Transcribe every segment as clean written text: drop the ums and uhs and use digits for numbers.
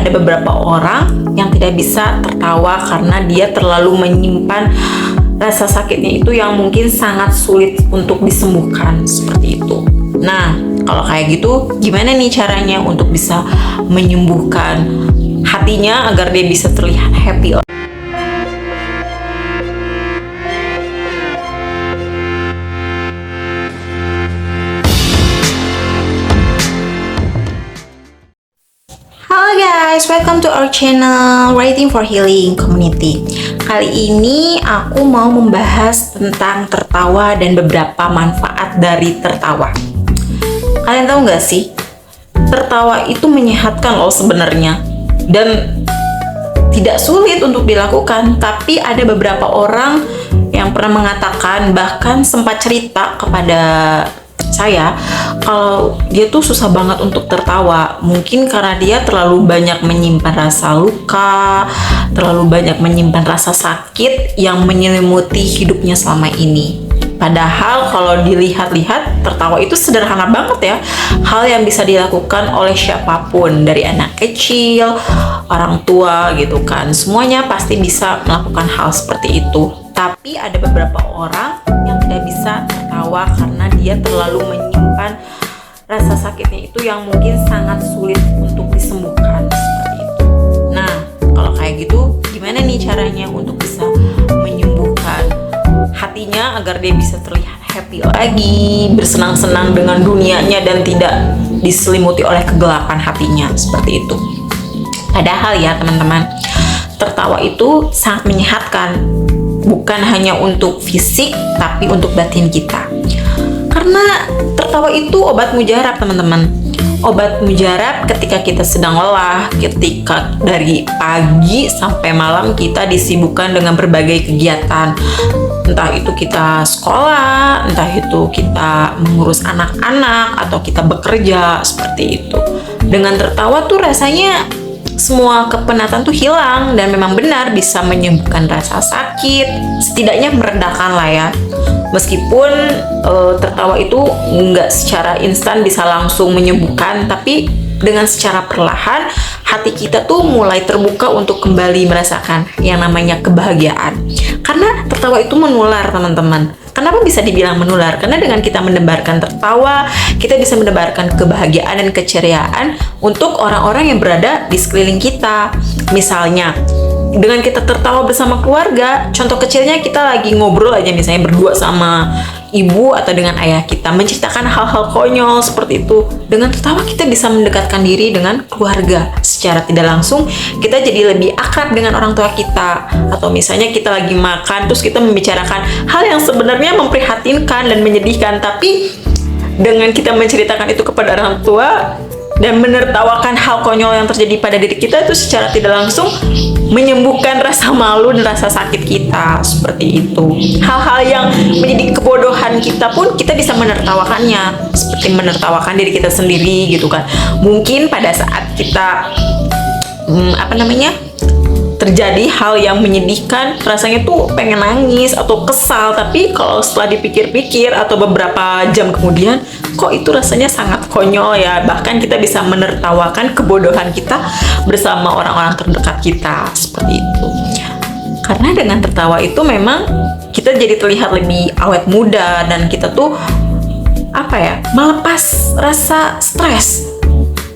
ada beberapa orang yang tidak bisa tertawa karena dia terlalu menyimpan rasa sakitnya itu yang mungkin sangat sulit untuk disembuhkan seperti itu. Nah, kalau kayak gitu, gimana nih caranya untuk bisa menyembuhkan hatinya agar dia bisa terlihat happy? Halo guys, welcome to our channel Writing for Healing Community. Kali ini aku mau membahas tentang tertawa dan beberapa manfaat dari tertawa. Kalian tahu nggak sih, tertawa itu menyehatkan loh sebenarnya, dan tidak sulit untuk dilakukan. Tapi ada beberapa orang yang pernah mengatakan, bahkan sempat cerita kepada saya kalau dia tuh susah banget untuk tertawa. Mungkin karena dia terlalu banyak menyimpan rasa luka, terlalu banyak menyimpan rasa sakit yang menyelimuti hidupnya selama ini. Padahal kalau dilihat-lihat, tertawa itu sederhana banget ya. Hal yang bisa dilakukan oleh siapapun, dari anak kecil, orang tua gitu kan. Semuanya pasti bisa melakukan hal seperti itu. Tapi ada beberapa orang yang tidak bisa tertawa karena dia terlalu menyimpan rasa sakitnya itu yang mungkin sangat sulit untuk disembuhkan seperti itu. Nah, kalau kayak gitu, gimana nih caranya untuk bisa menyembuhkan hatinya agar dia bisa terlihat happy lagi, bersenang-senang dengan dunianya dan tidak diselimuti oleh kegelapan hatinya seperti itu. Padahal ya teman-teman, tertawa itu sangat menyehatkan. Bukan hanya untuk fisik, tapi untuk batin kita. Karena tertawa itu obat mujarab, teman-teman. Obat mujarab ketika kita sedang lelah, ketika dari pagi sampai malam kita disibukkan dengan berbagai kegiatan. Entah itu kita sekolah, entah itu kita mengurus anak-anak, atau kita bekerja, seperti itu. Dengan tertawa tuh rasanya semua kepenatan tuh hilang, dan memang benar bisa menyembuhkan rasa sakit, setidaknya meredakan lah ya. Meskipun tertawa itu nggak secara instan bisa langsung menyembuhkan, tapi dengan secara perlahan hati kita tuh mulai terbuka untuk kembali merasakan yang namanya kebahagiaan. Karena tertawa itu menular, teman-teman. Kenapa bisa dibilang menular? Karena dengan kita menebarkan tertawa, kita bisa menebarkan kebahagiaan dan keceriaan untuk orang-orang yang berada di sekeliling kita. Misalnya, dengan kita tertawa bersama keluarga, contoh kecilnya kita lagi ngobrol aja misalnya berdua sama ibu atau dengan ayah kita, menceritakan hal-hal konyol seperti itu. Dengan tertawa kita bisa mendekatkan diri dengan keluarga. Secara tidak langsung kita jadi lebih akrab dengan orang tua kita. Atau misalnya kita lagi makan, terus kita membicarakan hal yang sebenarnya memprihatinkan dan menyedihkan, tapi dengan kita menceritakan itu kepada orang tua dan menertawakan hal konyol yang terjadi pada diri kita, itu secara tidak langsung menyembuhkan rasa malu dan rasa sakit kita seperti itu. Hal-hal yang menjadi kebodohan kita pun kita bisa menertawakannya, seperti menertawakan diri kita sendiri gitu kan. Mungkin pada saat kita terjadi hal yang menyedihkan, rasanya tuh pengen nangis atau kesal, tapi kalau setelah dipikir-pikir atau beberapa jam kemudian, kok itu rasanya sangat konyol ya. Bahkan kita bisa menertawakan kebodohan kita bersama orang-orang terdekat kita seperti itu. Karena dengan tertawa itu memang kita jadi terlihat lebih awet muda, dan kita tuh melepas rasa stres.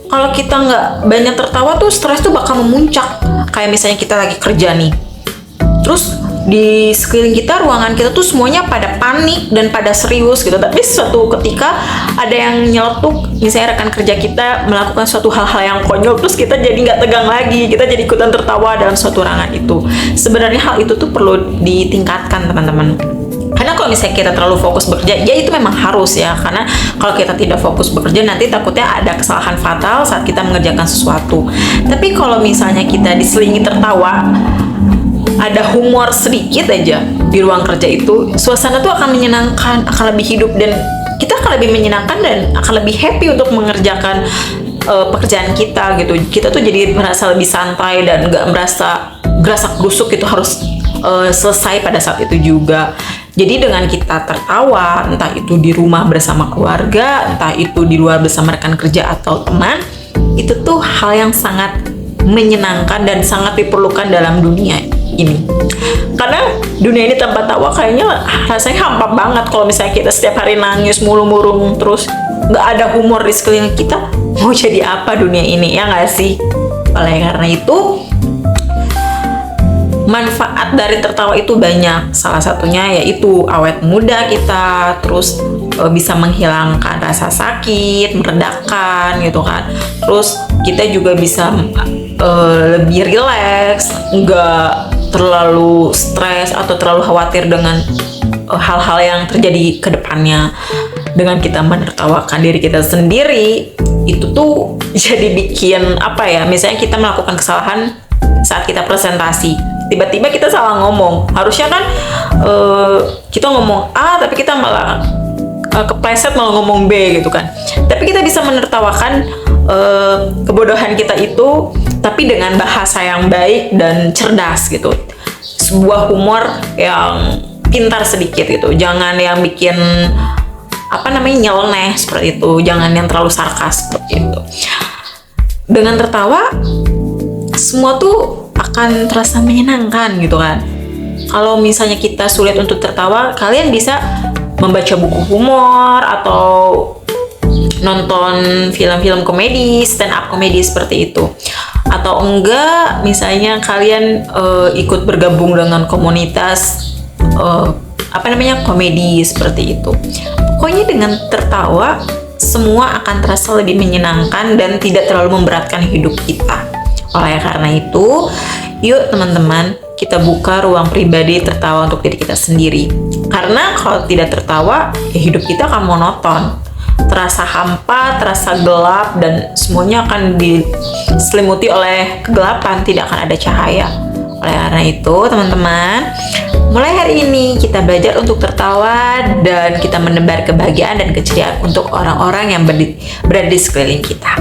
Kalau kita nggak banyak tertawa tuh, stres tuh bakal memuncak. Kayak misalnya kita lagi kerja nih, terus di sekeliling kita, ruangan kita tuh semuanya pada panik dan pada serius gitu. Tapi suatu ketika ada yang nyeletuk, misalnya rekan kerja kita melakukan suatu hal-hal yang konyol, terus kita jadi nggak tegang lagi, kita jadi ikutan tertawa dalam suatu ruangan itu. Sebenarnya hal itu tuh perlu ditingkatkan, teman-teman. Karena kalau misalnya kita terlalu fokus bekerja, ya itu memang harus ya. Karena kalau kita tidak fokus bekerja, nanti takutnya ada kesalahan fatal saat kita mengerjakan sesuatu. Tapi kalau misalnya kita diselingi tertawa, ada humor sedikit aja di ruang kerja itu, suasana tuh akan menyenangkan, akan lebih hidup, dan kita akan lebih menyenangkan dan akan lebih happy untuk mengerjakan pekerjaan kita gitu. Kita tuh jadi merasa lebih santai dan nggak merasa gerasak gerusuk itu harus selesai pada saat itu juga. Jadi dengan kita tertawa, entah itu di rumah bersama keluarga, entah itu di luar bersama rekan kerja atau teman, itu tuh hal yang sangat menyenangkan dan sangat diperlukan dalam dunia ini. Karena dunia ini tanpa tawa kayaknya rasanya hampa banget. Kalau misalnya kita setiap hari nangis mulu-murung terus nggak ada humor di sekeliling kita, mau jadi apa dunia ini, ya nggak sih? Oleh karena itu, manfaat dari tertawa itu banyak. Salah satunya yaitu awet muda kita, terus bisa menghilangkan rasa sakit, meredakan gitu kan. Terus kita juga bisa lebih rileks, nggak terlalu stres atau terlalu khawatir dengan hal-hal yang terjadi ke depannya. Dengan kita menertawakan diri kita sendiri, itu tuh jadi bikin apa ya, misalnya kita melakukan kesalahan saat kita presentasi, tiba-tiba kita salah ngomong, harusnya kan kita ngomong A tapi kita malah kepleset malah ngomong B gitu kan. Tapi kita bisa menertawakan kebodohan kita itu, tapi dengan bahasa yang baik dan cerdas gitu, sebuah humor yang pintar sedikit gitu, jangan yang bikin nyeleneh seperti itu, jangan yang terlalu sarkas seperti itu. Dengan tertawa semua tuh akan terasa menyenangkan gitu kan. Kalau misalnya kita sulit untuk tertawa, kalian bisa membaca buku humor atau nonton film-film komedi, stand up komedi seperti itu. Atau enggak, misalnya kalian ikut bergabung dengan komunitas komedi seperti itu. Pokoknya dengan tertawa semua akan terasa lebih menyenangkan dan tidak terlalu memberatkan hidup kita. Oleh karena itu, yuk teman-teman, kita buka ruang pribadi tertawa untuk diri kita sendiri. Karena kalau tidak tertawa, ya hidup kita akan monoton, terasa hampa, terasa gelap, dan semuanya akan diselimuti oleh kegelapan, tidak akan ada cahaya. Oleh karena itu, teman-teman, mulai hari ini kita belajar untuk tertawa dan kita menebar kebahagiaan dan keceriaan untuk orang-orang yang berada di sekeliling kita.